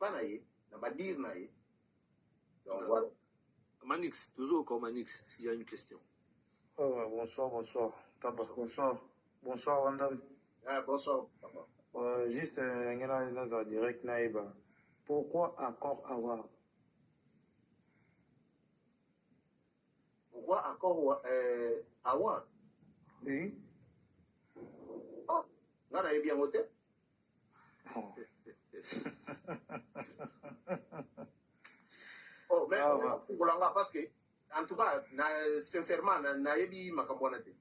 pas naïe, n'a pas dire naïe. Donc voilà. Manix, toujours encore Manix, s'il y a une question. Oh, bonsoir, bonsoir. Bonsoir. Bonsoir, Randam. Ah, bonsoir, papa. Juste un direct naïba. Pourquoi accord Awa? Pourquoi accord Awa? Oui. Oh, là, on a bien voté. Oh. Oh, mais parce que, en tout cas, sincèrement, naïbi makambonate.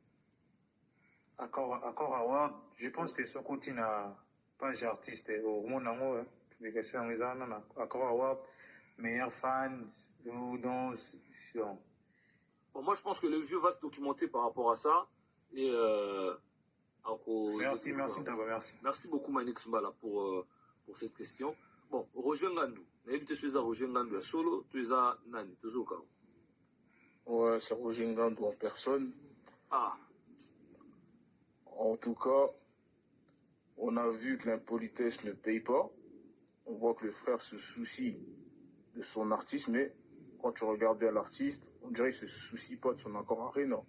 Accord Award, je pense que ce côté n'a pas artiste au monde en haut, publication en disant Accord Award, meilleur fan, ou danse. Bon, moi je pense que le vieux va se documenter par rapport à ça. Et merci. Merci beaucoup Manix Mbala pour cette question. Bon, Roger Ngandou. Tu es Roger Ngandou à solo, tu es à Nani, tu es au cas. Ouais, c'est Roger Ngandou en personne. Ah. En tout cas, on a vu que l'impolitesse ne paye pas. On voit que le frère se soucie de son artiste, mais quand tu regardes bien l'artiste, on dirait qu'il ne se soucie pas de son accord arena.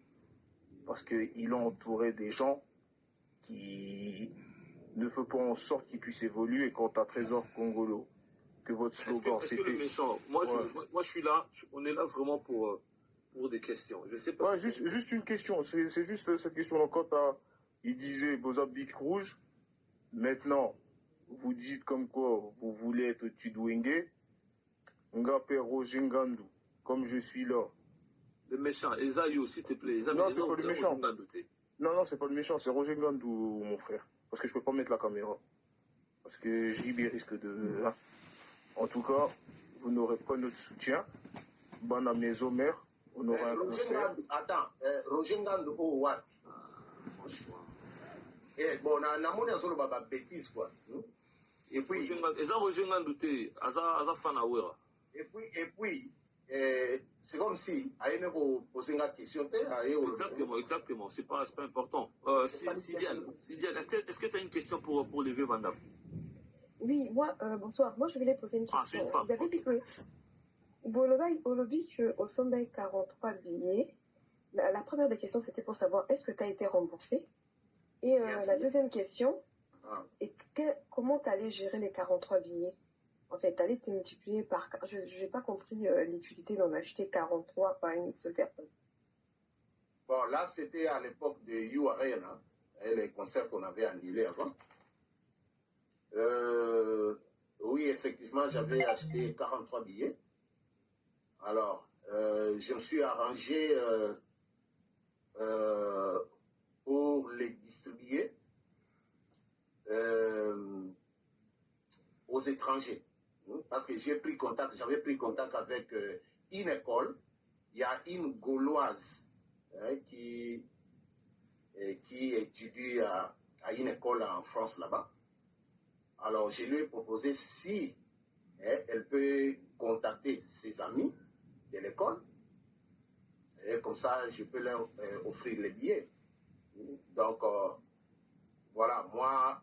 Parce qu'il a entouré des gens qui ne font pas en sorte qu'il puisse évoluer. Quant à Trésor Congolo, que votre slogan, est-ce que le méchant, moi je suis là, on est là vraiment pour des questions. Je sais pas. Ouais, juste une question, c'est juste cette question-là. Quand il disait Boza Big Rouge, maintenant, vous dites comme quoi vous voulez être Tudwenge, Ngapé Roger Ngandou, comme je suis là. Le méchant, Esaïo, s'il te plaît. Non, c'est pas le méchant. Non, c'est pas le méchant, c'est Roger Ngandou, mon frère. Parce que je peux pas mettre la caméra. Parce que JB risque de... En tout cas, vous n'aurez pas notre soutien. Bana Meso mère, on aura un concert. Attends, Roger Ngandou, oh, what? Eh, bon, on a mon solo baba bêtise, quoi. Et puis... Roger Ngandou, Aza Fanawera. Et puis, c'est comme si, à une poser une question, exactement, c'est pas important. Sidiane, est-ce que tu as une question pour les vieux Vandam? Oui, moi, bonsoir. Moi, je voulais poser une question. Vous avez dit que Olobi, au sommet 43 billets, la première des questions, c'était pour savoir est-ce que tu as été remboursé? Et la deuxième question, comment tu allais gérer les 43 billets? En fait, tu allais te multiplier par... Je n'ai pas compris l'utilité d'en acheter 43 par une seule personne. Bon, là, c'était à l'époque de You Arena, et les concerts qu'on avait annulés avant. Oui, effectivement, j'avais acheté 43 billets. Alors, je me suis arrangé pour les distribuer aux étrangers. Parce que j'avais pris contact avec une école. Il y a une Gauloise qui étudie à une école en France là-bas. Alors, je lui ai proposé si elle peut contacter ses amis de l'école. Et comme ça, je peux leur offrir les billets. Donc, voilà, moi,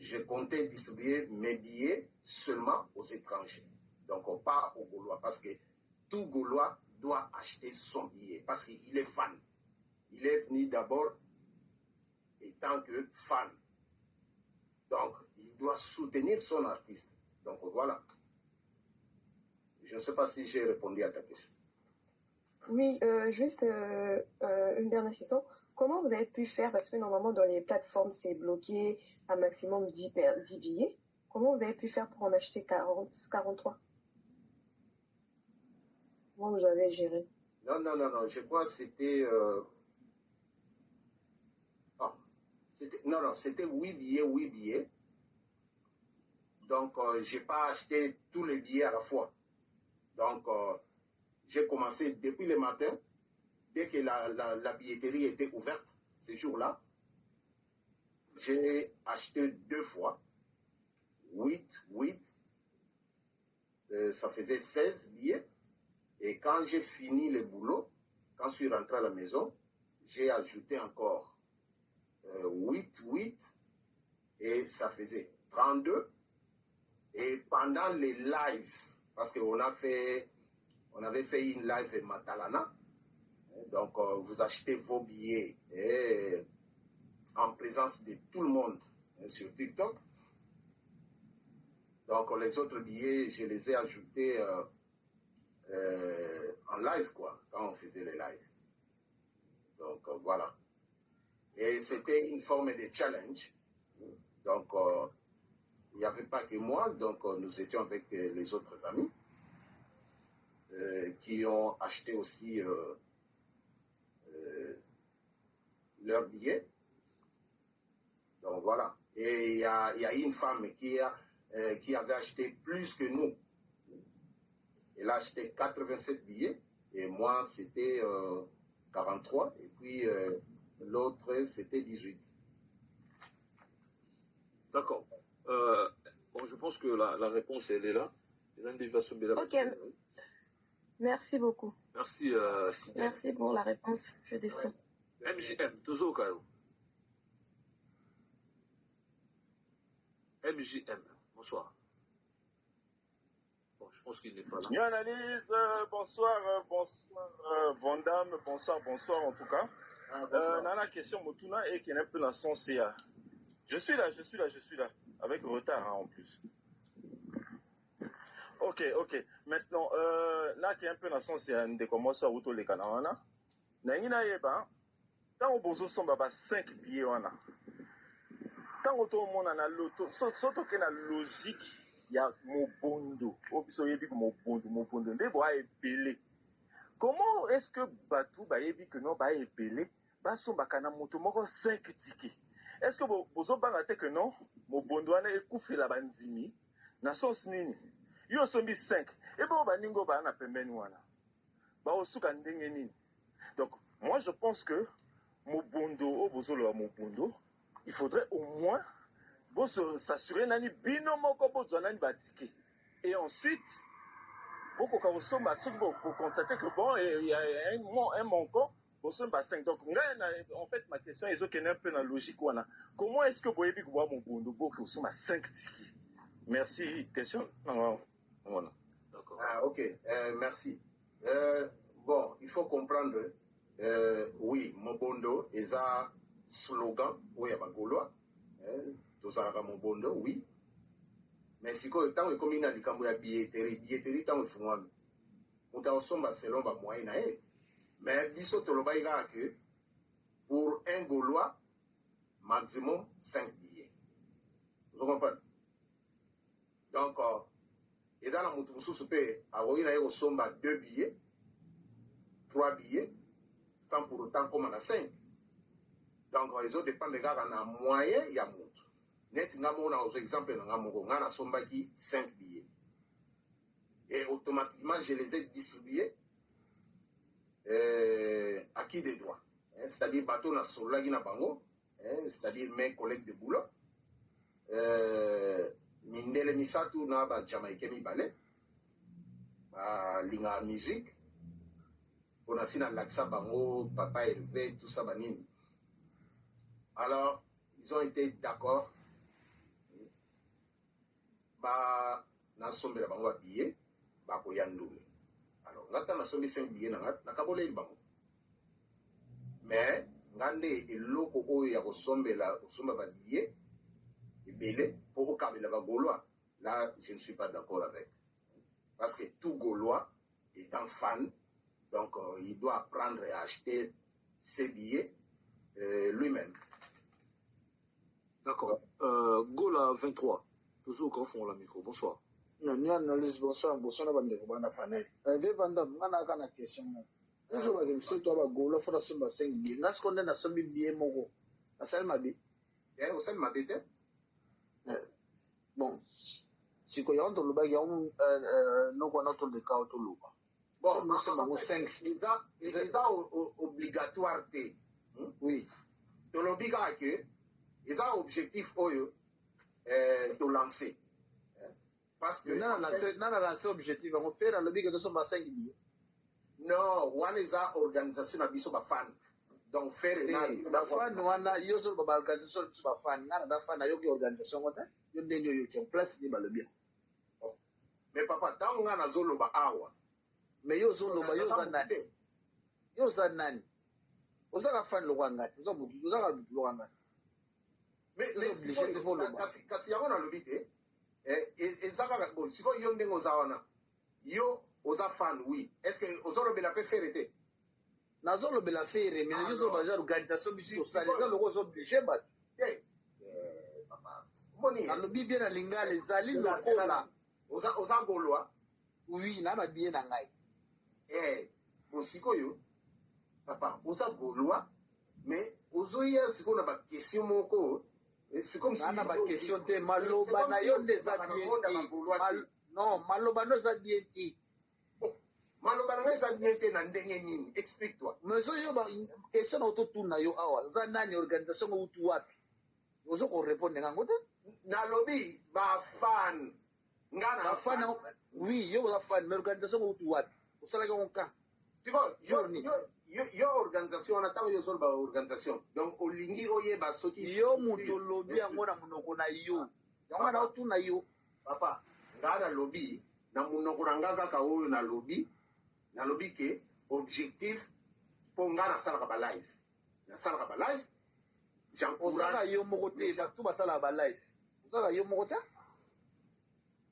je comptais distribuer mes billets seulement aux étrangers. Donc, pas aux Gaulois, parce que tout Gaulois doit acheter son billet, parce qu'il est fan. Il est venu d'abord étant que fan. Donc, il doit soutenir son artiste. Donc, voilà. Je ne sais pas si j'ai répondu à ta question. Oui, juste une dernière question. Comment vous avez pu faire, parce que normalement dans les plateformes c'est bloqué à maximum 10 billets, comment vous avez pu faire pour en acheter 43? Comment vous avez géré? Non, je crois que c'était... c'était 8 billets. Donc, je n'ai pas acheté tous les billets à la fois. Donc, j'ai commencé depuis le matin, dès que la billetterie était ouverte, ce jour-là. J'ai acheté 2 fois, 8, ça faisait 16 billets. Et quand j'ai fini le boulot, quand je suis rentré à la maison, j'ai ajouté encore 8, et ça faisait 32. Et pendant les lives, parce qu'on avait fait une live à Matalana, donc vous achetez vos billets en présence de tout le monde sur TikTok. Donc les autres billets, je les ai ajoutés en live, quoi, quand on faisait les lives. Donc voilà. Et c'était une forme de challenge. Donc il n'y avait pas que moi, donc nous étions avec les autres amis qui ont acheté aussi leurs billets. Donc voilà. Et il y a une femme qui avait acheté plus que nous. Elle a acheté 87 billets et moi c'était 43 et puis l'autre c'était 18. D'accord. Bon, je pense que la réponse elle est là. Ok. Merci beaucoup. Merci Sidney. Merci pour la réponse. Je descends. MJM, toujours au cas où. MJM, bonsoir. Bon, je pense qu'il n'est pas là. Une analyse, bonsoir Vandam, bonsoir en tout cas. Nana question Motuna et qui est un peu dans son CA. Je suis là, avec retard hein, en plus. Ok. Maintenant, là qui est un peu dans son CA, de commencer à autour les canards. Nangina yeba, quand on bosse son baba 5 billets wana. Quand on tourne na loto, surtout que la logique, il y a Mobondo. Mobondo. Comment est-ce que Batou Bayebi que non ba épelé, son bakana moto moko 5 tickets. Est-ce que vous avez que non, Mobondo ana ekufi la bandimi, na sens nini? Yo sombi 5. Et bon baningo ba na pembeni wana. Ba osuka ndenge nini? Donc moi je pense que Mobondo Mobondo, il faudrait au moins s'assurer nani bino moko bozwanani batike. Et ensuite pour constater que bon il y a un manquant pour 5. Donc en fait ma question est un peu dans la logique. Comment est-ce que vous voyez que vous avez mon 5 tickets? Merci. Question? Voilà. D'accord. Ok, merci. Bon, il faut comprendre, oui, Mobondo est un slogan, oui, à Gaulois, tous à Mobondo, oui. Mais si quand on est comme il y a des billetterie, tant on fait moi, on t'a aussi selon ma moyenne, mais biso tolobaïga que pour un Gaulois, maximum 5 billets. Vous comprenez? Donc, et dans la moto, super, avoir une somme à 2 billets, 3 billets, tant pour autant comme on a 5. Donc, les autres dépendent des gars qui ont un moyen, il y a montre. Net, on a aux exemples, on a somme qui 5 billets. Et automatiquement, je les ai distribués à qui des droits. C'est-à-dire, bateau na solagi na bango, c'est-à-dire mes collègues de boulot. Mindele misatu na ba Jamaïcain mi balé. Linga musique. On a si na laksa bango, papa Hervé, tout ça banini. Alors, ils ont été d'accord. Ba na sombe la bango billet, ba ko yandoule. Alors, ngata na sombe 5 billets na kabole il bango. Mais ngande eloko oyo ya ko sombe ba billet belé pour au Kabila Gaulois. Là, je ne suis pas d'accord avec. Parce que tout Gaulois est un fan, donc il doit apprendre à acheter ses billets lui-même. D'accord. Gola 23. Toujours au fond la micro. Bonsoir. Non, analyse bonsoir na bande ko bana panel. Vanda ngana kana question. Toujours ba monsieur toi ba Gaulois fora somba 5 billets. Nas konde na sombi billet moko. Asal mabi. Au sel mabi te. Bon, si tu as un bagage, nous avons des cas autour. Bon, c'est obligatoire. Oui. De l'obligatoire que, ils ont objectif de lancer. Parce que. Non, lancer objectif. On fait dans l'obligation de 5 billets. Non, on a une organisation à biso fan. Donc faire la fan wana yo so ba organisation so ba fan na da fan na yo ki organisation ngota yo ndenyo yo ki en place ni ba le bien Mais papa, tant qu'on a zoloba awa. Mais yo zoloba yo zanani. Yo zanani. Ozaka fan lo wangati. Ozaka lo wangati. Mais kasi yango na lobi te. Ezaka bon, siko yo ndengo ozawana. Yo oza fan oui. Est-ce que ozolobela pe faire te? Nazolobela faire mais yo zoloba ja organisation biso osali za loko zo obligé ba. Papa. Moni. Alobi bien na lingala ezali lokola. Oza Gaulois. Oui, na ba bien na ngai. Bon sikoyo. Papa, oza Gaulois mais ozoya siko na ba question moko. C'est comme si on a ma question de maloba na yo des abienti. Non, maloba no za bienti. Maloba na za bienti na ndenge nini? Explique-toi. Mais yo ba question auto tuna yo awa. Za nani organisation ko utu wapi? Ozo ko répondre ngango te? Na lobby ba fan. Ngana fan. Oui, yo ba fan mais organisation ko utu wapi? Osala ko ka. Tu vois, yo organisation na tango yo sol ba organisation donc olingi oyeba soki yo muto lobby yango na munoko na yo yango na otu na yo papa ngana lobby na munoko na ngaka ka oyo na lobby ke objectif po ngana sala ba live na sala ba live j'encourage yo moko te ba tu ba sala ba live osala yo moko ta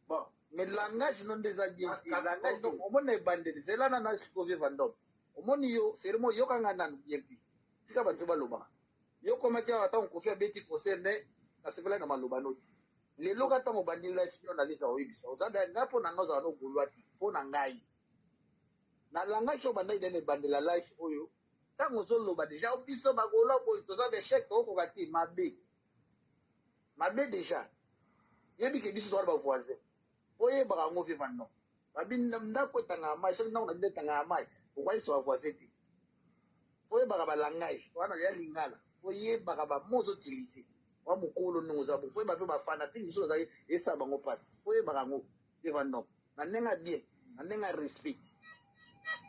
bon mais langage non des bien langage donc on mona bande c'est là na sikovi vandom omoni yo seremo yo kanga nanu yepi tika bato baloba yo komaki awa tango kofi abeti concerne na sepela na maloba noti lelo ka tango bandi life yo na lisa oyebisa ozada nga po na nga ozala no golwa ti po na ngai na langage yo bandai dene bandela life oyo tango ozoloba deja obiso bagolwa boyo toza beshek tokoka te mabe deja yebi ke biso toza bavoisin oyebaka yango viva non babi ndako etanga mai soki ndako na bino etanga mai pourquoi tu vas voir cette faut ba langage wana ya lingala faut ba ba mozo utiliser wa mukolo nunguza bo faut ba ba fana ti biso za esa bango pass faut ba ngo devant na nenga bien na nenga respect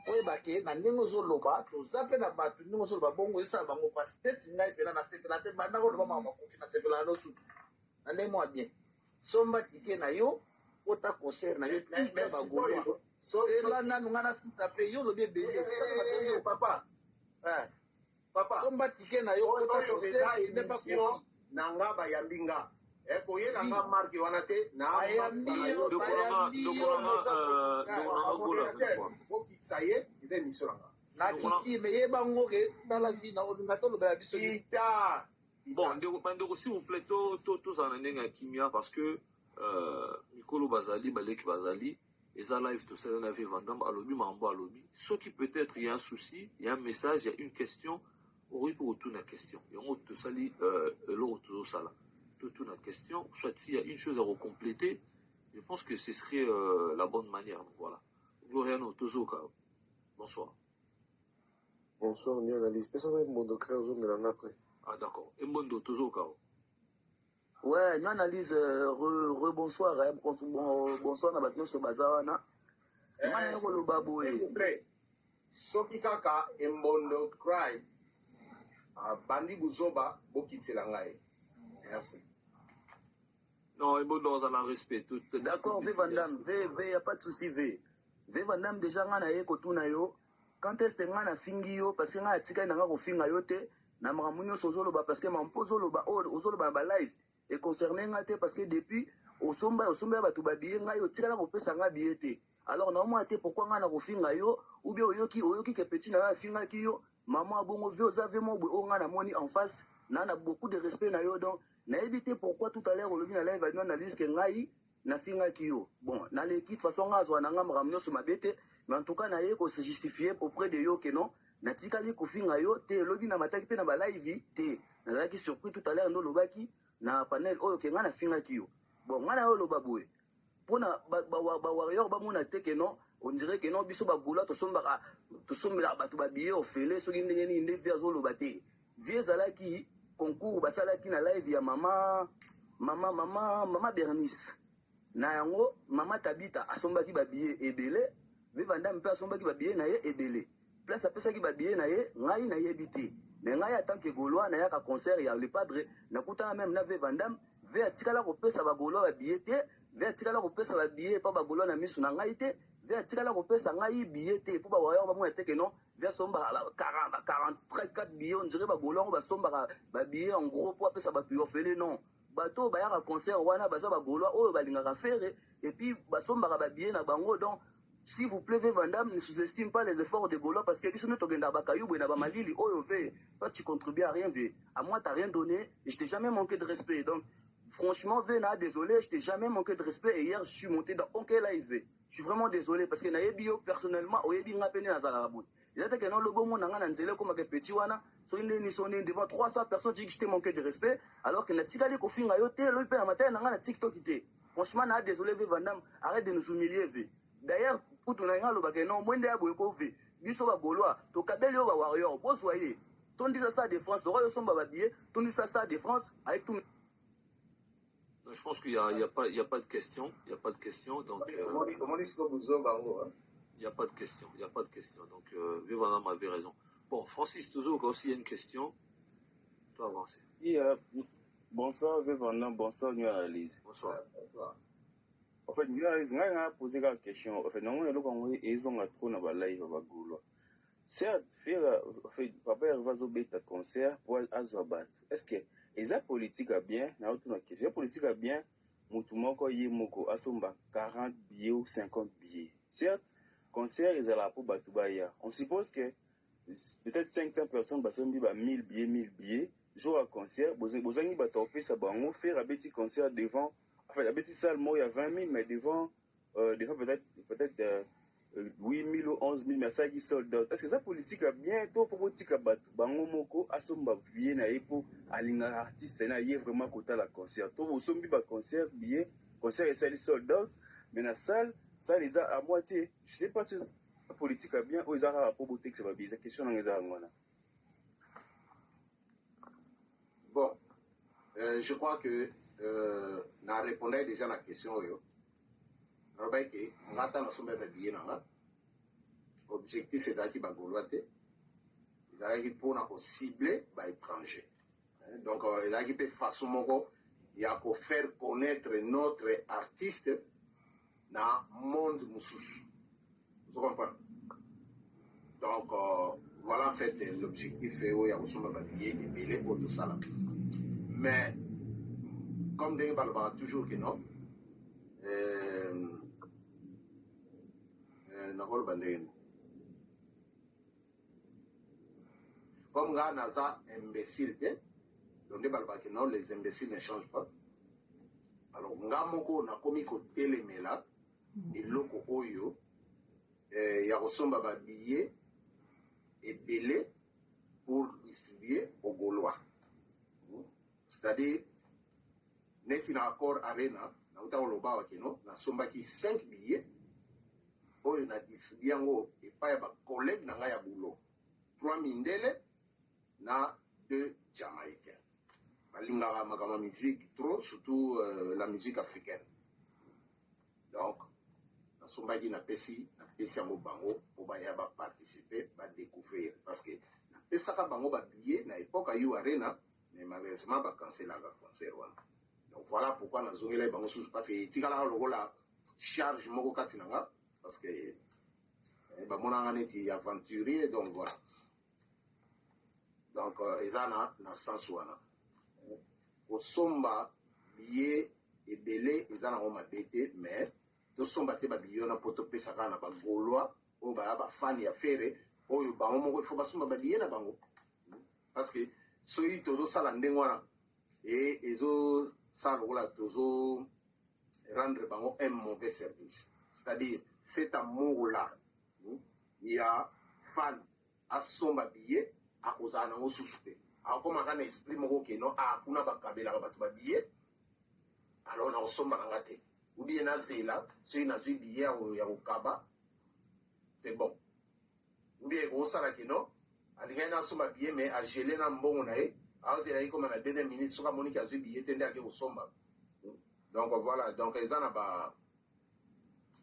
faut ba ke na nengo zo loba to zape na batu nengo zo loba bongo esa bango pass tete ngai pela na sepela te banda ko ba mama ko fina sepela no su na nemo bien somba tike na yo ota concert na yo ti ba go c'est là nanu ngana sisa pe yo lobi bebe papa somba tike na yo kota concert ne pas ko nanga ba yambinga ko ye nanga marque wana te na saye ize misolanga na kiti me ye bango ke dans la vie na olinga to lobela biso ita bon ndeko s'il vous plaît to za na ndenga kimia parce que Mikolo Bazali Balek Bazali et ça live tout ça na vie Vandam alobi mambo alobi ce qui peut-être il y a un souci il y a un message il y a une question au retour de la question et on te sali l'autre tout ça là toute la question soit s'il y a une chose à recompléter je pense que ce serait la bonne manière donc voilà Gloriano Tozoka bonsoir bonsoir ni analyse pesa ba mondo créer zone de la après ah d'accord et mondo Tozoka ouais, nous analyse bonsoir bonsoir na batno so bazawana mwana ko lo baboye soki kaka embondo cry bandi buzoba bokitela ngai merci non embondo za la respect tout d'accord ve vandam ve y a pas de souci ve vandam déjà ngana ye ko tuna yo quand est-ce que ngana fingi yo parce que ngana tika nga ko finga yo te na maramunyo sozolo ba parce que mampozo lo ba ozolo ba live et concerné ngate parce que depuis osomba batu babiye ngai otikala kopesa nga biete alors na moi te pourquoi nga na kofinga yo ou bien oyoki ke petit na finga ki yo maman bongo ve ozave mo bo nga na moni en face na beaucoup de respect na yo donc na éviter pourquoi tout à l'heure olobi na live na analyse ke ngai na finga ki yo bon na l'équipe façon nga zo na nga maramnyo so mabete mais en tout cas na ye ko se justifier auprès de yo que non na tikali kofinga yo te lobi na mataki pe na ba live te na ki surpris tout à l'heure no lobaki na panel oyo ke nga na finga ki yo bon nga na yo loba boye pona ba warrior ba mona te ke non on dirait que non biso ba gola to sombela batu ba biye ofele soki ndenge ni nde via zo loba te vie zalaki concours basalaki na live ya mama Bernice na yango mama Tabita asombaki ba biye ebele ve Vandam mpe asombaki ba biye na ye ebele place apesaki ba biye na ye ngai na yebi te mais ngai en tant que Gaulois na yaka concert ya le padre nakutana même na ve Vandam ve atikala kopesa ba Gaulois ba billet te ve atikala kopesa ba billet pa ba golo na misu na ngai te ve atikala kopesa ngai billet te po ba waya ba mo teke non ve somba 44 billets on dirait ba golo ba somba ba billet en gros po apesa ba yo fele non bato ba ya concert wana baza ba golo oyo balingaka faire et puis ba somba ba billet na bango donc s'il vous plaît, Van Damme, ne sous-estime pas les efforts de Gaulois parce que si tu as Bakayou et Nabamalili, toi tu contribues à rien. À moi, tu n'as rien donné et je t'ai jamais manqué de respect. Donc, franchement, Vena, désolé, je t'ai jamais manqué de respect et hier, je suis monté dans OK Live. Je suis vraiment désolé parce que Naebio, personnellement, Oyebi Ngapene Nazarabou. Il a dit que non, le bon monde n'a pas comme un petit wana. Devant 300 personnes, je dis que je t'ai manqué de respect alors que Natikali Kofinga Yote, l'OIP à matin, n'a pas TikTok. Franchement, désolé, Van Damme, arrête de nous humilier. D'ailleurs, pour ton aïe, non, moins de abou et biso ba gaulois, to kabeli ba warrior, bon soyez. Ton dit ça de France, le roi son bababillé, ton dit ça de France avec tout. Je pense qu'il y a pas de question, il y a pas de question, donc. Comment est-ce que vous avez il n'y a pas de question, il y a pas de question, donc Van Damme avait raison. Bon, Francis toujours aussi il y a une question, tu vas avancer. Bonsoir Van Damme, bonsoir New Analyse. Bonsoir. En fait, New Analyse, on a posé la question. En fait, normalement, ils ont trop dans la live à Bagoulo. Certes, papa va au bêta concert pour Azobat. Est-ce que les politiques a bien, na autre question, politique a bien, Moutoumoko Yemoko, Asomba 40 billets ou 50 billets. Certes, concert ils ont la pour Batubaya. On suppose que peut-être 500 personnes, bah, 1000 billets, jour à concert, vous avez batopé ça, on faire un petit concert devant. Enfin, la petite salle, moi, il y a 20 000, mais devant peut-être 8 000 ou 11 000, mais ça qui sold out. Est-ce que ça politique a bientôt, faut politique à battre, bango moko, à son billet, na epo, à l'inga artiste, na yé vraiment côté la concert. Tout vous sommes ba concert, billet, concert et ça, sold out, mais la salle, ça les a à moitié. Je sais pas si la politique a bien, ou ils ont un rapport au texte, c'est pas bien. C'est question dans les armes. Bon, je crois que na répondais déjà à la question yo. Robert que ngata na sombe ba billet nanga. Objectif c'est d'aki ba goloate. Ils allaient pour na cibler ba étranger. Donc ils allaient peut façon moko il y a pour faire connaître notre artiste dans le monde mususu. Vous comprenez? Donc voilà en fait l'objectif est où il y a sombe ba billet et belé pour tout ça là. Mais comme des balbans toujours que non, comme là naza imbécile, donc des balbans que non, les imbéciles ne changent pas. Alors ngamoko na komi ko telemela et loko oyo ya resomba ba billet et belé pour distribuer aux Gaulois. C'est-à-dire net in accord arena na uta oloba wakeno na somba ki 5 billets oyo na distribuer yango et pas ya ba collègue na nga ya boulot 3 mindele na 2 jamaïcains balingaka makama musique trop surtout la musique africaine donc na somba ki na pesi yango bango po ba ya ba participer ba découvrir parce que na pesaka bango ba billets na époque ayu arena mais malheureusement ba canceler la concert wana. Donc voilà pourquoi nous avons les banques sous parce que tikala logola charge moko katinanga parce que ba mona ngani aventurier donc voilà. Donc ezana na sens wana. Au somba billet et belé ezana o mabete mais to somba te ba billet na poto pesa kana ba Gaulois o ba fan ya fere o yo bango moko faut ba somba ba billet na bango parce que soyi tozo sala ndengwana et ezo ça toujours rendre un mauvais service. C'est-à-dire, cet amour-là, il y a fan à son billet à cause d'un autre sous-souté. Alors, comme on a esprit que non, ah, on a pas billet, alors on a son barangate. Ou bien, on a zéla, si on a vu billet au Kaba, c'est bon. Ou bien, on a que non, on a son billet, mais à geler dans le bon, on a alors c'est comme à la dernière minute sur la Monique a vu billet tendait à au somba. Donc voilà, donc ils en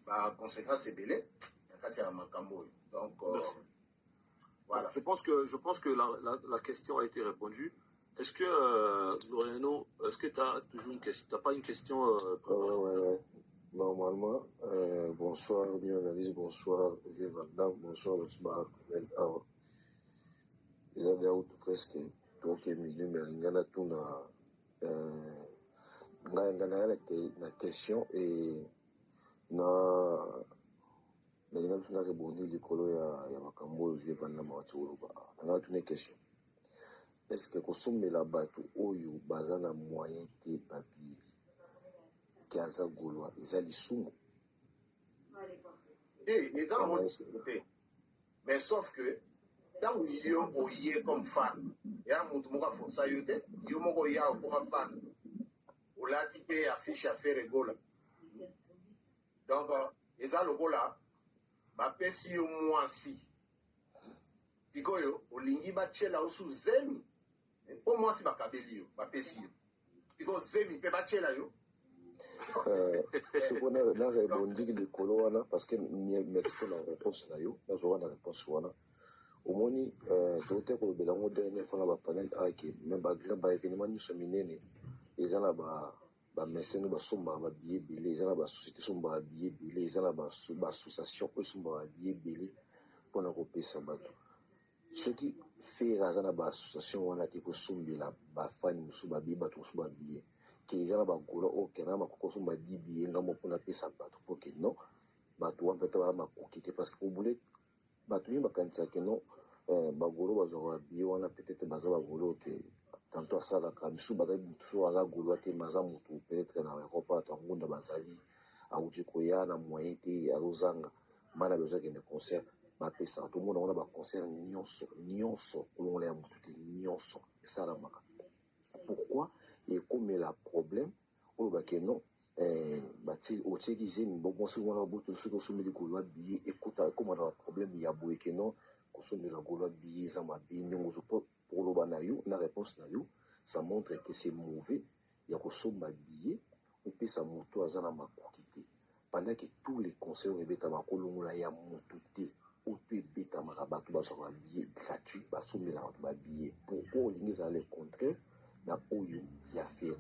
a conséquence belé quand il y a Macambo. Donc voilà. Je pense que la question a été répondue. Est-ce que Loriano, est-ce que tu as toujours une question? Tu n'as pas une question ouais. normalement, bonsoir, New Analyse, bonsoir, Vieux Vandam, bonsoir, le Sbar, il y a des autres presque, donc, milieu, mais il y en a tout na question, et na rebondi likolo ya makambo oyo Vieux Vandam awati oloba. Na tuna question. Est-ce que kosomela bato oyo baza na moyen te papier ki aza gaulois eza lisumu? Eza na moyen lisumu te, mais sauf que ntango yo oye comme fan ya motu moko afonisa yo te, yo moko oya okoma fan olati mpe affiche affaire egola. Donc eza lokola bapesi yo mwasi tikoyo olingi batiela osu zemi mpo mwasi bakabeli yo bapesi yo tiko zemi mpe batiela yo. Soko na rebondi likolo wana parce que merci na réponse na yo nazwa na réponse wana omoni tote kolobela ngo dernière fois na bapanel ake me baexemple baévénement nyonso minene eza na bamesene basombaka babillet ebele, eza na basociété esombaka billet ebele, eza na baassociation oyo esombaka billet ebele mpona kopesa bato. Soki fere aza na baassociation wana te kosombela bafani mosusu babillet bato mosusu babillet ke eza na bagolo oyo kena makoki osomba di billet ngambo mpona apesa bato mpo ke non bato wana pete bala makoki te parce que obule bato mingi bakanisaka non bagolo bazwaka billet wana peut-être baza bagolo ke tanto asalaka misusu baza mosusu aza golois te maza motu peut-être na eropa bato angunda bazali auti koya na moyen te azozanga mana besoin akende concert bapesaka tomona wana baconcert nyonso kolongola ya motu te nyonso esalamaka. Pourquoi ekomela problème oyo bake non otieki zemi bonsi wana boto soki osomeli golois billet ekoma na baproblème ya boye ke non kosomela golois billet eza mabe ndenge ozo po koloba na yo na réponse na yo ça montre que c'est mauvais ya kosomba billet opesa moto aza na makoki te pendant que tous les conseils oyo ebetama kolongola ya motu te oyo to ebetamaka bato bazwaka billet gratuit basomela bato babillet. Pourquoi olingi ezala le contraire na oyo ya fere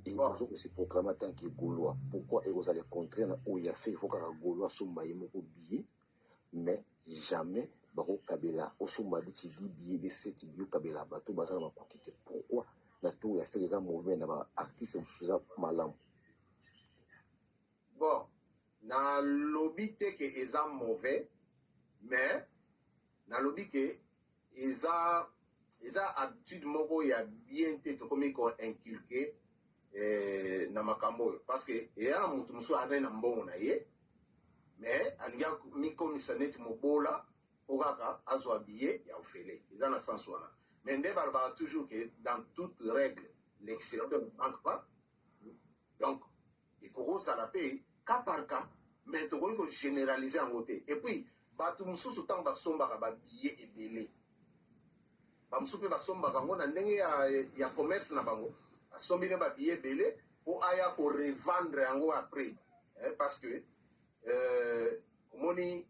et ozo ko se proclame en tant que gaulois? Pourquoi ekozala le contraire na oyo ya fere? Il faut kaka gaulois asomba ye moko billet mais jamais bakokabela osomba diti 10 billets de 7 billets okabela bato baza na makoki te. Pourquoi na to ya fere eza mauvais na baartiste mosusu eza malamu? Bon, nalobi te ke eza mauvais, mais nalobi ke eza habitude moko ya bien te tokomi ko inculquer na makambo oyo parce que eya motu mosusu azali na mbongo na ye mais alingi mikomisa neti mobola po kaka azwa billet ya ofele eza na sens wana. Mais nde balobaka toujours que dans toute règle l'exception ne manque pas, donc ekokozala mpe cas par cas mais tokoki kogénéraliser yango te. Et puis bato mosusu ntango basombaka babillet ebele bamosusu mpe basombaka yango na ndenge ya commerce na bango basombi ne babillet ebele mpo aya korevendre yango après parce que omoni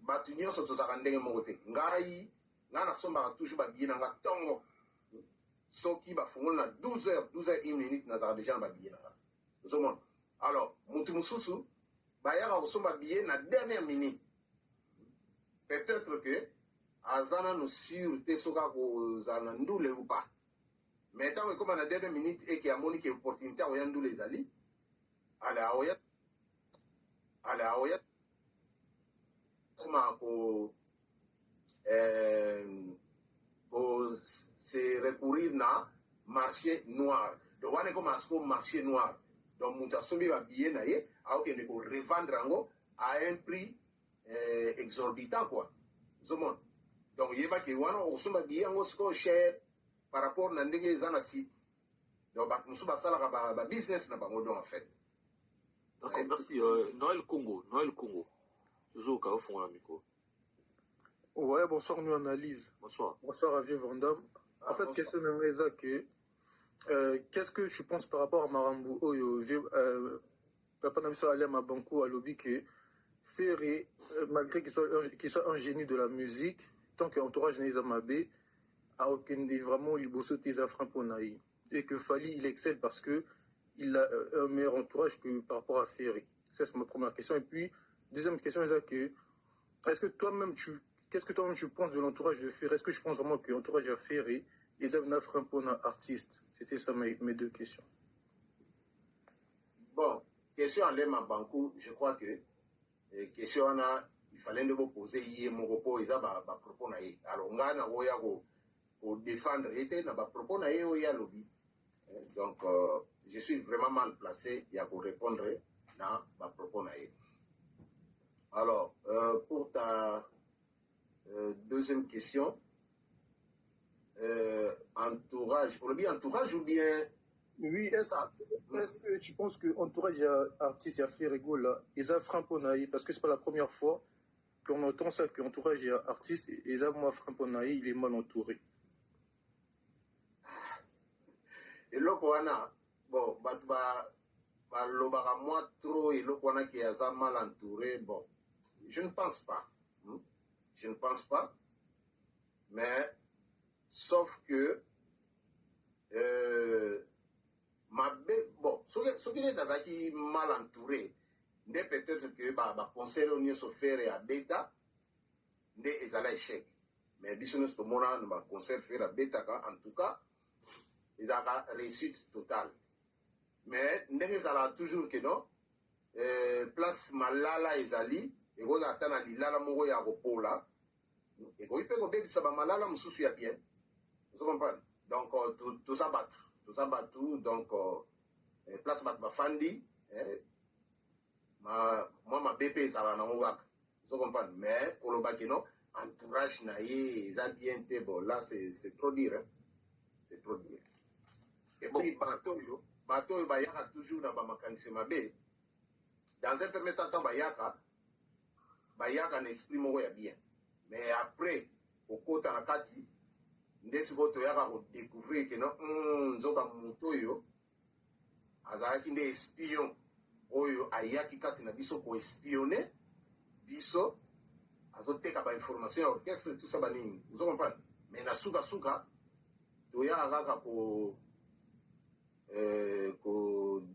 bato nyonso tozalaka ndenge moko te. ngai nasombaka toujours babillet na nga ntongo soki bafungoli na 12h1 nazalaka deja na babillet na nga ozomona. Alors motu mosusu bayaka kosomba billet na dernière minute peut-être que aza nano sur te soki akozala na ndule ou pas, mais ntango ekoma na dernière minute eke amoni ke opportunité akoya ndule ezali ale aoya koma ko se recourir na marché noir. Donc wana ekoma asiko marché noir, donc moto asombi babillet na ye aokende ko revendre yango à un prix exorbitant quoi zomona. Donc yebaki wana okosomba billet yango sikoyo cher par rapport na ndenge eza na site, donc bato mosusu basalaka ba business na bango donc en fait. D'accord, merci. Noël Congo, toujours au fond la micro. Ouais, bonsoir, nous analyse. Bonsoir. Bonsoir à Vieux Vandam. En fait, question de que qu'est-ce que tu penses par rapport à Marambu Oyo, Papa Namiso Alem à Banco à Lobby que Ferré, malgré qu'il soit un génie de la musique, tant qu'entourage n'est Mabé, a aucun vraiment il bosse tes affrants pour naï. Et que Fali il excelle parce que il a un meilleur entourage que par rapport à Ferry? Ça, c'est ma première question. Et puis, deuxième question, est-ce que toi-même, qu'est-ce que toi-même tu penses de l'entourage de Ferry? Est-ce que je pense vraiment que l'entourage de Ferry, ils ont un peu artiste? C'était ça mes deux questions. Bon, question à l'Ema Bankou, je crois que question il fallait nous poser hier mon propos, ils ont propos naïe. Alors, on a pour défendre, était na propos naïe au ya lobby. Donc, je suis vraiment mal placé pour répondre à ma propos naïe. Alors, pour ta deuxième question, entourage, pour le bien entourage ou bien... Oui, est-ce que tu penses que entourage artiste a fait rigolo là, ils ont frappé parce que c'est pas la première fois qu'on entend ça, que entourage artiste, ils ont moi frappé, il est mal entouré. Et l'okwana, bon, l'obara moi trop et l'okwana qui est mal entouré, bon, je ne pense pas. Je ne pense pas. Mais, sauf que, bon, ce qui est dans qui mal entouré, n'est peut-être que, conseil au se faire à bêta, n'est à l'échec. Mais, bisous, ce moment-là, nous conseil faire à bêta, en tout cas, ils ont réussite totale. Mais, ils ont toujours que non, place malala ezali, et vous attendez l'ilala moro ya ropola, et vous pouvez dire que ça va malala moussou ya bien. Vous comprenez? Donc, tout ça battu, donc, place ma fandi, moi, ma BP, ça va dans vous comprenez? Mais, pour le bakino, entourage naïe, ils ont bien été, bon, là, c'est trop dire, hein. C'est trop dire. Et bon, bateau, bayaka toujours dans ma mécanisme mabe. Dans un premier temps, bayaka n'exprime pas bien. Mais après, au côté de la kati, ndesiboto yaka découvrir que non, nzoka mutoyo, azalaki nde espion, oyo ayaki kati na biso ko espionner, biso, azoteka ba information ya orchestre, tout ça bani, vous comprenez? Mais na suka, toyaka kaka ko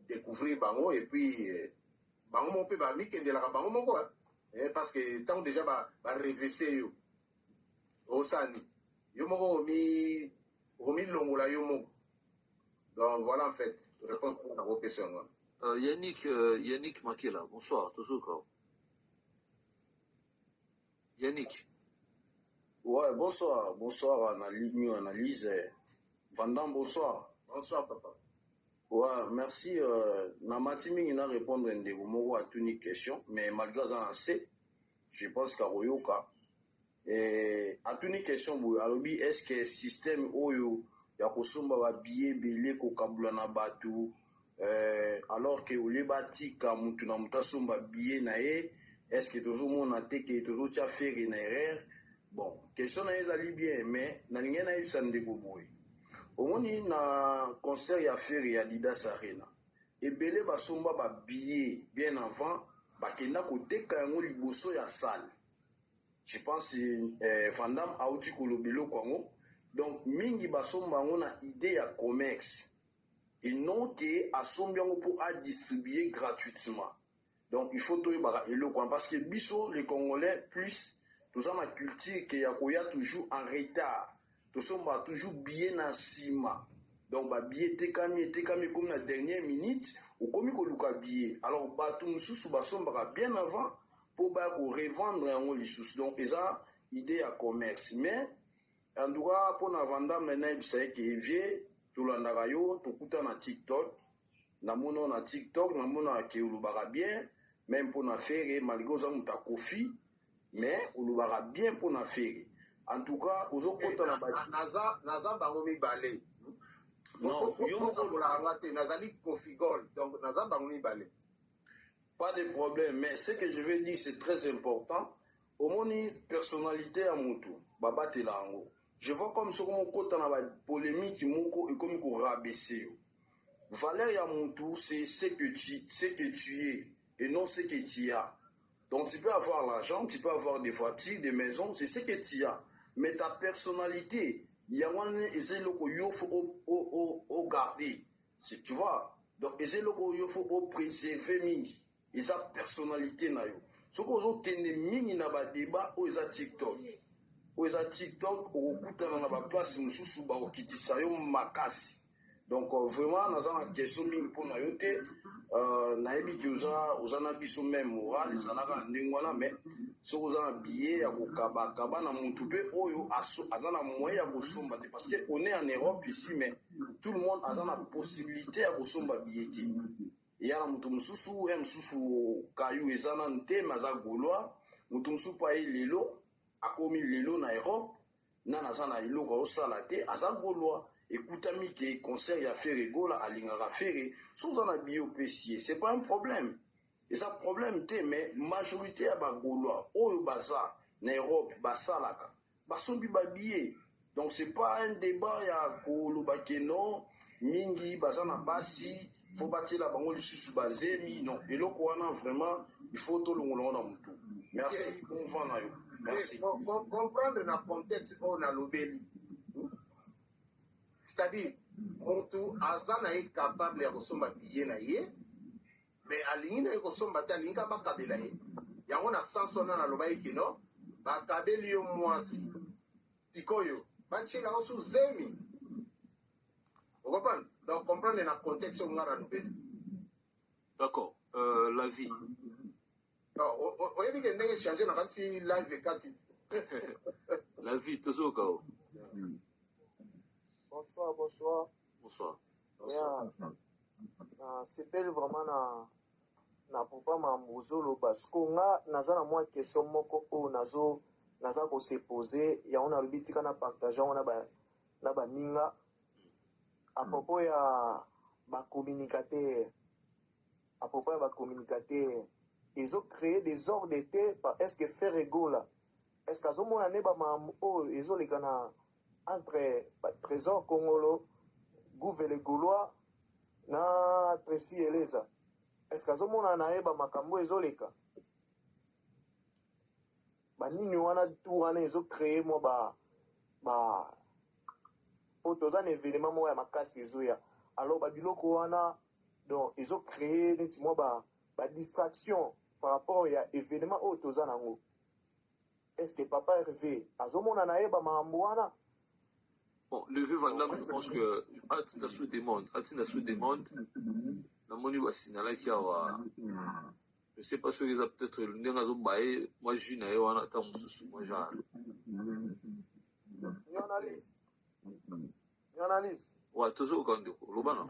découvrir bango, et puis, bango mon pe ba mikendelaka bango moko, parce que tant déjà ba revêser yo, osani, yo moko omi longola yo moko. Donc voilà en fait, réponse pour la question. Yannick Makela, bonsoir, toujours quoi. Yannick. Ouais, bonsoir, analyse. Vandam, bonsoir. Bonsoir, papa. Ouais, merci. Namati mingi na répondre ndeko moko à toute question, mais malgré ça, je pense qu'à Royoka, à toute question, alors est-ce que système oyo ya kosomba ba billet belé ko kabula na batu, alors que ole batika mutu na mutasomba billet na ye, est-ce que toujours mon ate que toujours tia faire une erreur? Bon, question na ezali bien, mais na linga na yebisa ndeko boy. Omoni na concert ya Ferry ya Didas Arena. Ebele basomba ba billet bien avant, bakenda koteka yango liboso ya salle. Je pense Vandam auti kolobelo kwango. Donc mingi basomba yango na idée ya commerce. Et non que asombi yango pour à distribuer gratuitement. Donc il faut toye bara elo kwa parce que biso les Congolais plus tout ça ma culture que ya koya toujours en retard. Tout ça va toujours bien en cima. Donc, bah, billet tekami comme la dernière minute, ou comme il y a billet. Alors, bah, tout le monde bien avant pour bah, revendre un lissous. Donc, ils ont idée à commerce. Mais, en tout cas, pour la vendre, maintenant, il sait qu'il vient, tout le monde tout le na TikTok. Na mono na TikTok, na mono na keulubara bien, même pour na faire, malgré ça, on t'a kofi, mais on lubara bien pour na faire. En tout cas, aux autres côtés, Naza bangomi balé. Non, Nazali configol. Donc, Naza bangomi balé. Pas de problème, mais ce que je veux dire, c'est très important. Au moins, personnalité à mon tour, Baba Telango. Je vois comme ce qu'on côté dans la polémique, moko et comme qu'on rabaisser. Valeur à mon tour, c'est ce que tu es et non ce que tu as. Donc, tu peux avoir l'argent, tu peux avoir des voitures, des maisons, c'est ce que tu as. Mais ta personnalité, il y a un essayer de au garder. Tu vois, donc eza eloko oyo faut opréserve mingi eza personnalité na yo soki ozokende mingi na badeba oyo eza TikTok okokutana na baplace mosusu bakokitisa yo makasi donc vraiment naza na question mingi mpona yo te nayebi ki oza na biso même moral ezalaka ndenge wana mais soki oza na billet ya kokabakaba na mutu mpe oyo aza na moyen ya kosomba te parce que on est en Europe ici mais tout le monde aza na possibilité ya kosomba billet te eya na mutu mosusu ya mosusu kayu eza nanu te mais aza gaulois mutu mosusu mpo aye lelo akomi lelo na Europe nana aza na eloko aosala te aza gaulois ekutami ke concert ya Ferregola alingaka fere soki oza na billet opesi ye c'est pas un problème eza problème te mais majorité ya bagaulois oyo baza na Europe basalaka basombi babillet donc c'est pas un débat ya koloba ke non mingi baza na basi faut batiela bango lisusu bazemi non eloko wana vraiment il faut tolongolongo na mutu merci bon vent na yo merci comprendre na contexte oyo nalobeli c'est-à-dire mutu aza na ye capable ya kosomba billet na ye mais alingi na ye kosomba te alingi bakabela ye yango na sens wana naloba ye kino bakabeli yo mwasi tikoyo batiela osu zemi okomprendre donc comprendre na contexte oyo nga na nobeli d'accord la vie oyebi ke ndenge change na kati live ekati la vie tozoka o Bonsoir, bonsoir. Bonsoir. C'était vraiment na papa mamuzolo parce que nga naza na mwa question moko o naza ko se poser ya on a rubitika na partager on na ba ninga à propos ya ba communicateur ils ont créé des ordres d'été est-ce que Ferregola est-ce qu'azo mona ne ba mam o ils ont les kana entre Trésor Congolo, Gouvele Gaulois, na Tracy Eleza. Est-ce que azomona naeba makambo ezoleka? Banini wana tout wana ezo créer mo ba potoza un événement mo ya makasi ezoya. Alors ba biloko wana donc ezo créer neti mo ba distraction par rapport ya événement otoza nango. Est-ce que papa Hervé azomona naeba makambo wana? Bon, le vieux Van Damme, je pense que Atina sous demande, la monnaie va signaler qu'il y a, je sais pas si ils ont peut-être le nez à Zombaye, moi je n'ai pas attends moi analyse. Ouais, toujours quand du coup, l'obana.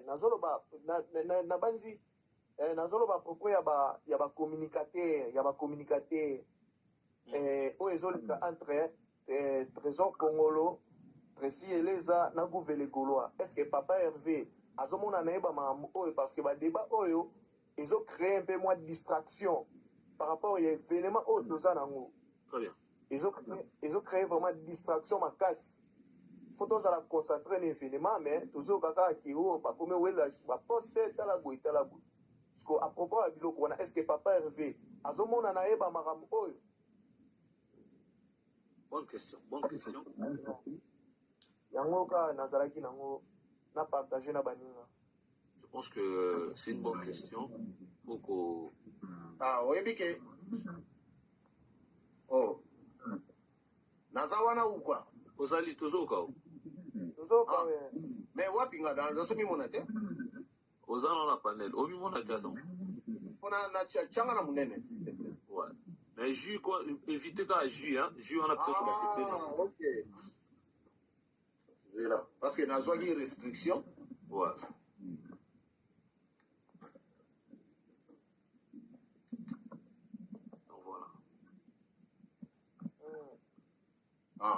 Nazoloba, na bandi, nazoloba propos ya ba communicateur, entre Trésor Congolo, Tracy Eleza, na Gouvele Gaulois. Est-ce que papa Hervé, azomona naeba mamu oyo parce que ba débat oyo, ils ont créé un peu moins de distraction par rapport à l'événement oyo toza nango. Très bien. Ils ont créé vraiment de distraction ma casse. Faut tous à la concentrer l'événement mais toujours kaka ki o pa comme wela ba poster talabo. Parce que à propos à biloko wana est-ce que papa Hervé, azomona naeba mamu oyo? Bonne question. Yangoka nazaraki nango na partager na baninga. Je pense que c'est une bonne question. Beaucoup. Oyebi ke nazawana ou quoi? Ozali tozoka. Mais wapi nga dans soki mona te? Ozana na panel. Omi mona te attends. Ona na changa na munene. Ouais. Mais jus, quoi, évitez qu'à jus, hein. Jus, on a peut-être accepté. Ok. C'est là. Parce que dans une restriction. Ouais. Donc voilà.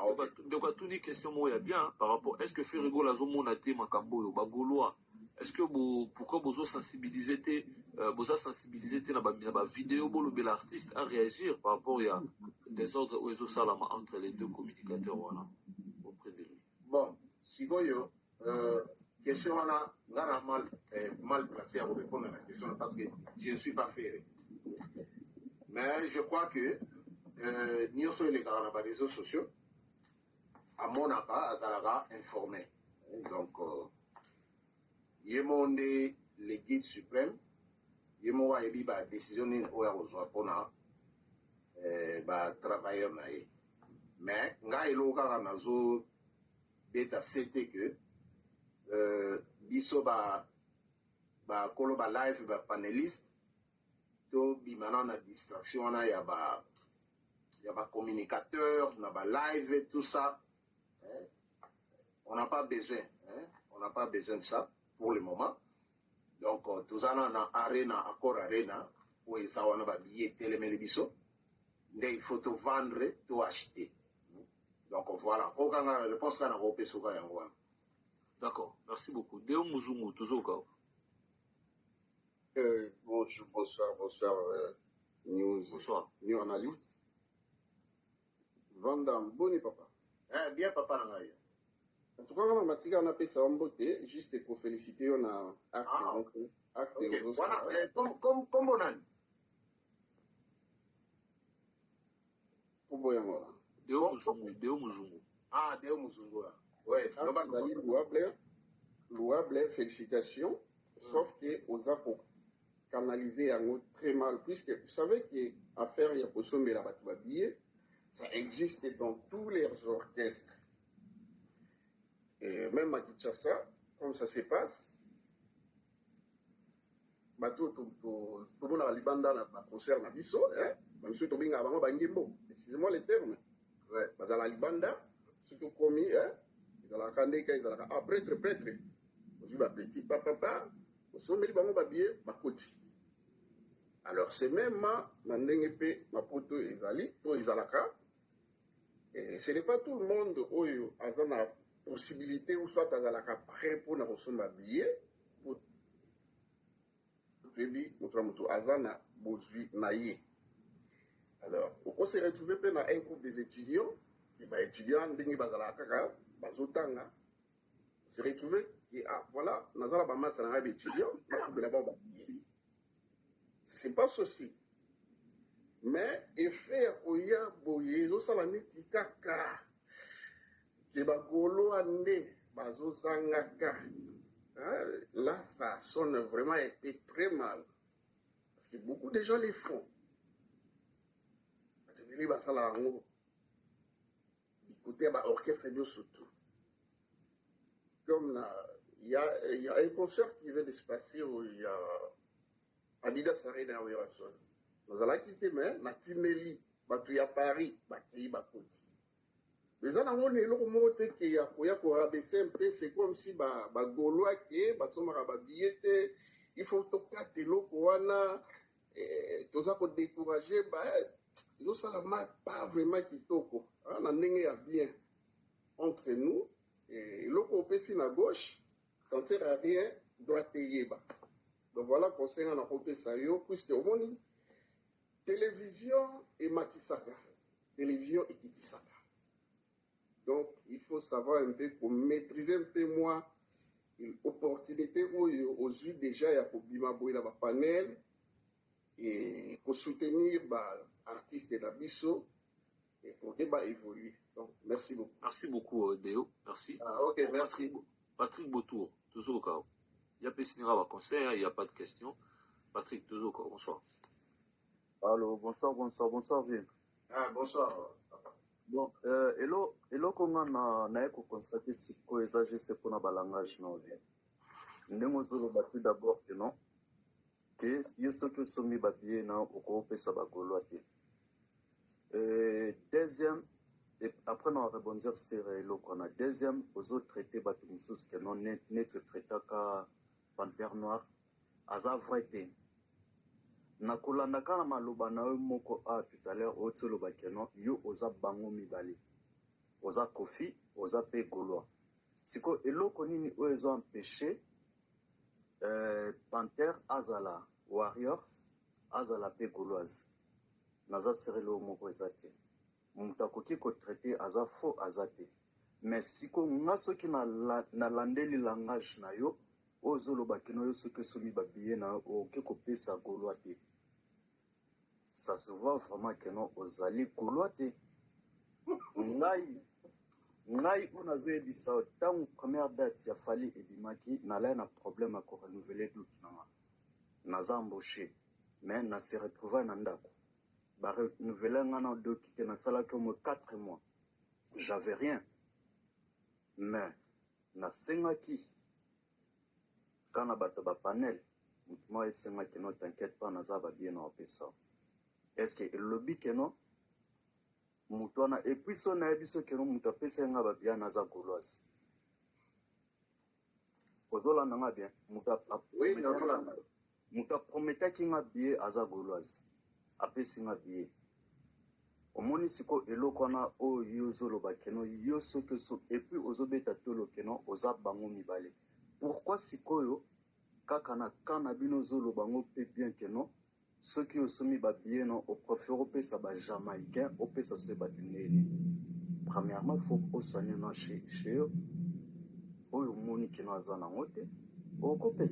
Ok. Donc, à toutes les questions, moi, il y a bien, par rapport, est-ce que Ferrigo, la zone monatée, Makambo, ou Bagoloa, est-ce que pourquoi vous sensibilisez la vidéo pour l'artiste à réagir par rapport à des ordres ou des salama entre les deux communicateurs voilà, auprès de lui. Bon, si vous question là, mal placé à vous répondre à la question parce que je ne suis pas ferré. Mais je crois que nous sommes les réseaux sociaux, à mon appart, à Zalaga, informés. Donc, yemo nde le guide suprême yemo wa yebi ba décision nini oyo akozwa mpona batravailleur na ye mais ngai eloko kaka nazobeta sete ke biso bakolo balive bapanéliste to bimana na distraction wana ya bacommunicateur na balive tout ça on n'a pas besoin on n'a pas besoin de ça pour le moment donc tozana na arena accord arena po eza wana babillet telemeli biso nde il faut to vendre to acheter donc voilà okanga réponse kana ko pesoka yango wana. D'accord, merci beaucoup. Deo Muzungu, toujours au Bonsoir, News. Bonsoir. New Analyse. Vandam, bonne papa. Bien papa Nangaï. En tout cas, on a matière, on a fait ça en beauté, juste pour féliciter, on a acte. Okay. Voilà, comme on a. Deo Muzungu. Ah, Deo Muzungu. Ouais, louable, félicitations, sauf que aux a canalisé en très mal, puisque vous savez qu'affaire Yaposombe la Batouabiye, ça existe dans tous les orchestres. Et même à Kinshasa, comme ça se passe, tout le monde a libanda na concert na biso, monsieur Tobinga avant bangimbo, excusez-moi les termes. Ouais, bazala libanda, surtout commis, après prêtre, petit papa, alors c'est même ma poto ezali, to ezalaka, et ce n'est pas tout le monde où a la possibilité ou soit azalaka prêt pour na kosomba billet pour notre moto azana bozui naie. Alors on se retrouve dans un groupe des étudiants qui va étudiant ndenge bazalaka bazotanga se retrouver et voilà nazala ba massa na étudiant c'est pas ceci mais effet oya boye zo sala neti kaka ke bagolo ande bazo sangaka là ça sonne vraiment très mal parce que beaucoup de gens les font devenu basala ngo écouter ba orchestre bio surtout comme il y a un concert qui vient de se passer où il y a Adidas Arena où il y a son. Nous allons quitter mais na Tineli, batu ya Paris, bakri bakoti. Mais on a on est le mot que ya ko rabaisser un peu, c'est comme si ba golois qui ba somara ba billet il faut toka telo ko wana tout ça pour décourager ba nous ça pas vraiment kitoko. On a ndenge ya bien entre nous. Et l'autre PC à gauche, ça ne sert à rien, doit payer bas. Donc voilà, conseil à la ça puisque au monde, télévision et Matisaka. Télévision et Kitisaka. Donc il faut savoir un peu, pour maîtriser un peu moins l'opportunité où aux yeux déjà, il y a pour Bima Boy là, panel, et pour soutenir l'artiste et la bisso, et pour qu'il évoluer. Donc, merci beaucoup. Merci beaucoup, Deo. Merci. Ok, merci. Patrick Botour, toujours au cas où. Il y a Pessinera à concert, il n'y a pas de questions. Patrick, toujours au cas où. Bonsoir. Allô, bonsoir, vieux. Bonsoir. Bon, hello, comment on a constaté si quoi c'est pour un langage non vieux. Nous avons d'abord que non, que il y a ceux qui sont mis papier dans au groupe Sabagoloate. Deuxième, et après on va rebondir sur le qu'on a deuxième aux autres traités batumusus que non net traité ka panthère noire aza vrai nakolanda kana maloba na moko tout à l'heure au tsolo bakeno yo oza bango mibali oza kofi oza pe golois siko eloko nini o ezo empêcher panthère azala warriors azala pe gauloise naza serelo moko ezate mutu akoki kotraite aza faux aza te mais siko nga soki nalandeli langage na yo oyo ozolobaki na yo soki osomi babiye na yo okoki kopesa gaulois te ça se voit vraiment que non ozali gaulois te ngai ngai on a zoyebisa tant première date ya Fally ebimaki nalai na problème à renouveler doute nanga naza embauché mais na se retrouver na ndako ba renouveler nga na doute ke na sala ke mo 4 mois j'avais rien mais na sengaki kana bato ba panel moi et sengaki no t'inquiète pas naza ba bien na opesa est-ce que le lobby que non Moutouana, et puis son abiso que nous moutouana pesa nga ba bien naza gauloise. Ozola nanga bien, oui, mouta prometa ki nga bien aza gauloise. Apesi nga bien. Omoni siko eloko na o yozolo ba keno yo soke so et puis ozobeta tolo keno oza bango mibale. Pourquoi sikoyo kaka na kana bino zolo bango pe bien keno ceux qui ont soumis ba bien non au préfère au pesa ba jamaïcain au pesa se ba duneni premièrement faut au soigner non chez eux au moni qui nous a nangote au copes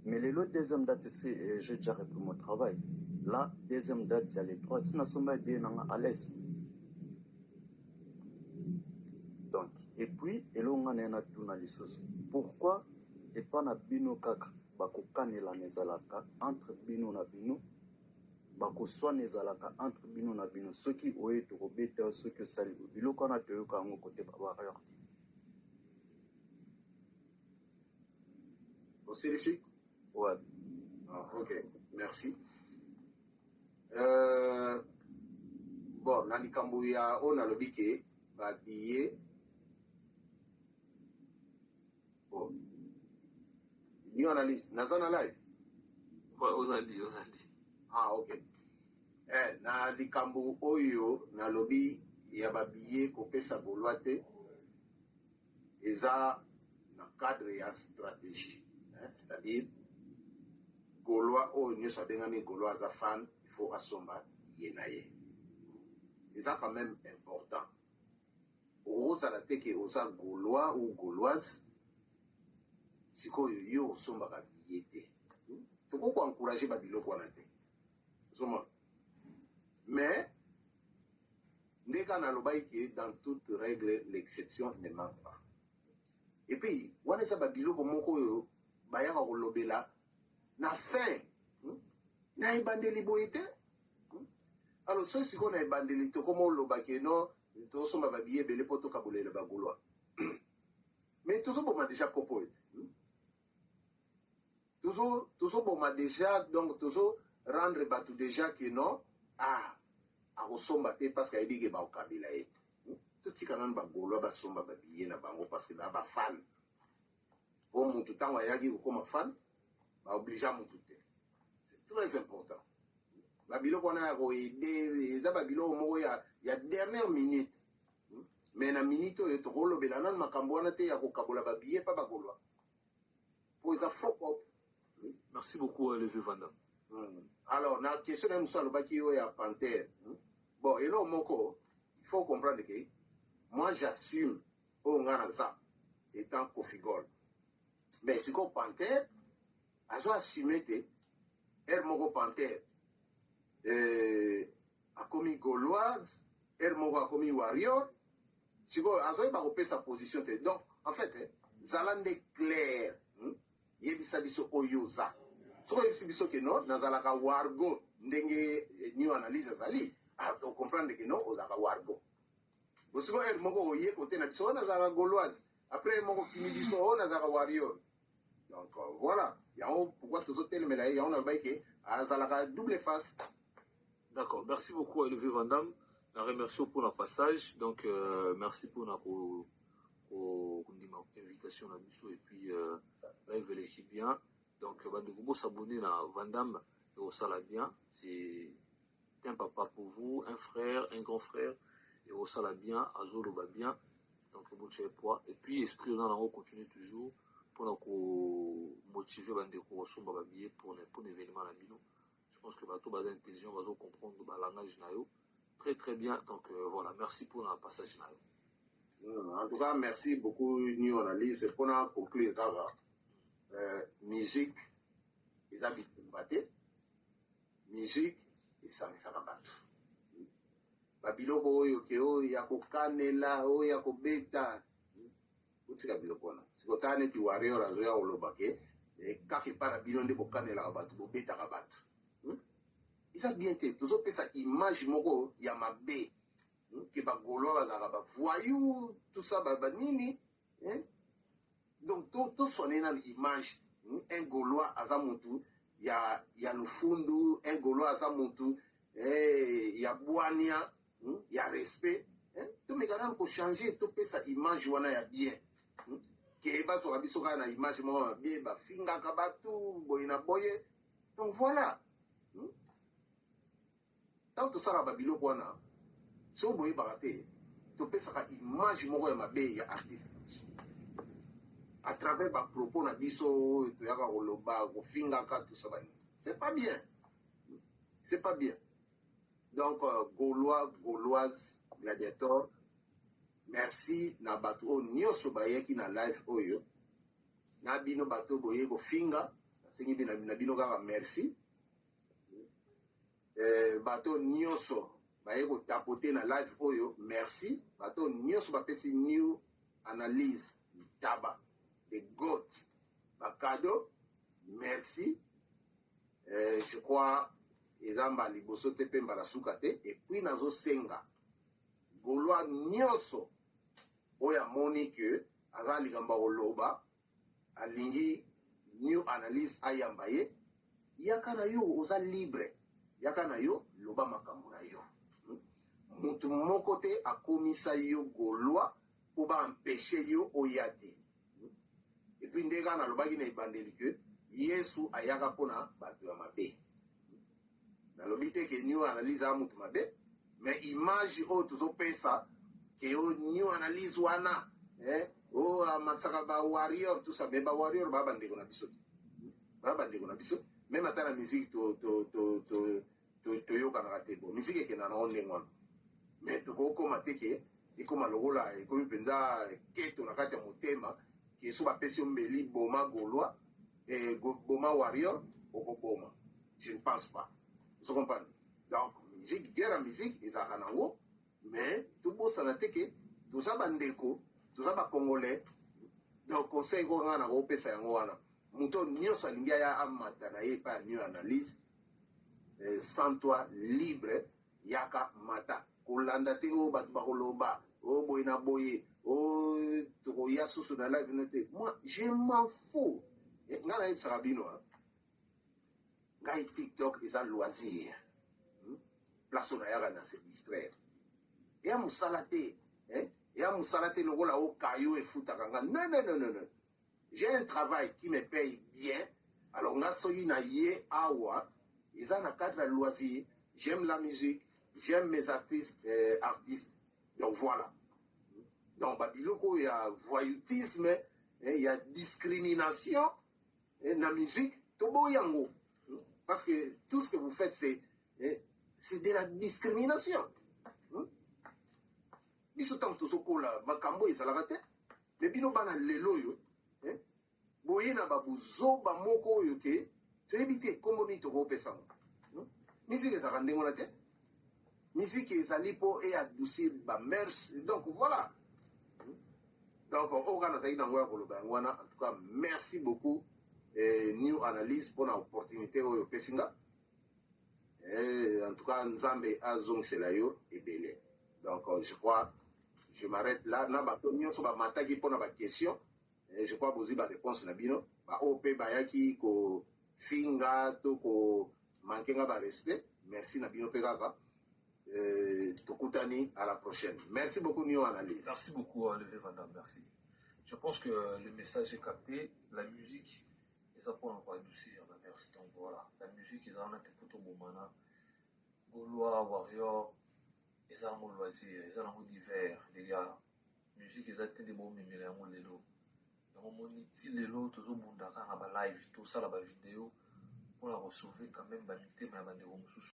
mais le deuxième date c'est j'ai déjà repris mon travail la deuxième date c'est les 3 si na somba bien à l'aise donc et puis elonga na tuna lisusu pourquoi et pas na bino kaka bakokanela nezalaka entre bino na bino bakoswana ezalaka entre bino na bino soki oye tokobeta soki osali biloko wana toyoka yango kote babareur osilishi ouais. Ok, merci. Bon, na likambo ya o nalobi ke babiye bon ni analyse naza na live ozali ah ok na likambo oyo nalobi ya babiye kopesa bolwa te eza na cadre ya stratégie c'est-à-dire Gaulois oyo nyonso abengami Gaulois aza fan il faut asomba ye na ye eza quand même important ozala te ke oza Gaulois ou Gauloise sikoyo yo osombaka biye te tokoko encourager babiloko wana te ozomona mais ndeka nalobaki ke dans toute règle l'exception ne manque pas et puis wana eza babiloko moko oyo bayaka kolobela na fin na ebandeli boye te alors soki sikoyo na ebandeli tokoma olobaki no tosomba babiye ebele mpo tokabolela bagolwa mais tozoboma déjà kopo ete tozoboma déjà donc tozo rendre bato déjà que non akosomba te parce que ayebi ke bakokabela ye totika nanu bagolwa basomba babiye na bango parce que baa bafan po mutu ntango ayaki kokoma fan baobligea mutu te c'est très important babiloko wana ya koede eza babiloko moko ya dernière minute mais na minute oyo tokolobela nanu makambo wana te ya kokabola babiye mpa bagolwa po eza foko. Merci beaucoup, Levé Vandam. Alors, la question de Moussa Lobaki ou à Panther. Bon, et là, Moko, il faut comprendre que moi, j'assume au Nganasa étant Kofigol. Mais si qu'on Panther, a assumé que elle Moko Panther a commis Gauloise, elle Moko a commis Warrior. Si qu'on a pas sa position. Donc, en fait, Zalande clair. Yebisa biso oyoza soko yebisa biso ke no nazalaka wargo ndenge new analyse zali to comprendre que non ozaka wargo bosiko el moko oye kote na biso nazalaka gauloise après moko kimi biso nazalaka warrior donc voilà yango pourquoi tozotelemela ye yango nabai ke azalaka double face. D'accord, merci beaucoup Levé Vandam, la remercie pour le passage, donc merci pour la invitation à biso et puis live l'équipe bien donc bandeko s'abonner à Vandam au sala bien, c'est un papa pour vous, un frère, un grand frère et au sala bien azolo va bien donc bon poids et puis esprit dans la continue toujours pour motiver bandeko somba ba billet pour l'événement la bino. Je pense que bato bas intelligent va comprendre le langage nayo très très bien donc voilà, merci pour le passage nayo. En tout cas, merci beaucoup, New Analyse. Pour conclure, musique, les habits de battre, musique, et ça, ça va battre. babiloko oyo ke oyo ya kokanela oyo ya kobeta otika biloko wana sikotala neti warrior azoya koloba ke kaka epai na bino nde kokanelaka bato bobetaka bato eza bien te tozopesa image moko ya mabe ke bagaulois bazalaka bavoyou tout ça banini donc tosone na image un gaulois aza motu ya lufundu un gaulois aza motu ya bwania ya respect tomekana kochange topesa image wana ya bien ke basoka biso kaka na image moko ya bien bafingaka bato boye na boye donc voilà tant tosala babiloko wana so boyebaka te topesaka image moko ya mabe ya artiste à travers bapropos na biso oyo toyaka koloba kofingaka tout ça banini c'est pas bien donc gaulois gauloise gladiator merci na bato oyo nyonso bayaki na live oyo na bino bato boye kofinga nasengi na bino kaka merci bato nyonso baye kotapote na live oyo merci bato nyonso bapesi new analyse taba the goat bakado merci je crois eza mbala liboso te mpe mbala suka te epuis nazosenga gaulois nyonso oyo amoni ke aza likambo koloba alingi new analyse ayamba ye yaka na yo oza libre yaka na yo loba makambo na yo mutu moko te akomisa yo gaulois mpo baempeshe yo oya te epuis nde kaka nalobaki na ebandeli ke yesu ayaka mpona bato ya mabe nalobi te ke new analyse aya mutu mabe mais image oyo tozopesa ke o new analyse wana o amatisaka bawarrior tout ça mais bawarrior baa bandeko na biso te baa bandeko na biso même ata na musique toyokanaka te bo musique ekenda nango ndenge wana mais tokokoma te ke ekoma lokola ekomi mpenza keto na kati ya motema ke so bapesi yo mbeli boma gaulois boma warrior okoboma je ne pense pas vous comprenez donc musique guerre ya musique ezalaka nango mais tobosana te ke toza bandeko toza bacongolais donc conseil ko nga na kopesa yango wana moto nyonso alingi aya amata na ye epai ya new analyse sans toi libre yaka mata kolanda te oyo bato bakoloba oyo boye na boye oyo tokoya susu na live no te moi je m'en fous nga nayebisaka bino ngai tiktok eza loisir place oyo nayaka na se distraire eya mosala te eya mosala te lokola okayo efutaka nga non j'ai un travail qui me paye bien alors nga soki na ye awa eza na cadre ya loisir j'aime la musique j'aime mes artistes donc voilà donc babiloko ya voyoutisme ya discrimination na musique toboyango parce que tout ce que vous faites c'est de la discrimination biso ntango tozokola makambo ezalaka te me bino bana lelo oyo boye na babuzoba moko oyo ke toyebi te kombo nini tokopesamo misiki ezalaka ndenge wana te misiki ezali mpo eadoucir bamers donc voilà donc oyo kaka nazali nango ya koloba yango wana en tout cas merci beaucoup new analyse mpona opportunité oyo opesi nga en tout cas nzambe azongisela yo ebele donc je crois je m'arrête là na bato nyonso bamataki mpona baquestion je crois bozwi baréponse na bino baoyo mpe bayaki kofinga to komanke nga barespect merci na bino mpe kaka tokutani à la prochaine. Merci beaucoup New Analyse. Merci beaucoup Levé Vandam, merci. Je pense que le message est capté. La musique, ils apprennent à adoucir la merci. Donc voilà, la musique, ils en ont un peu tout moment. Gaulois, Warrior, ils ont un loisir, ils ont un divers, les gars. Musique, ils ont des mots, mais ils ont les lots. Ils ont les lots, tout le monde a live, tout ça, la vidéo, pour la sauver quand même, mais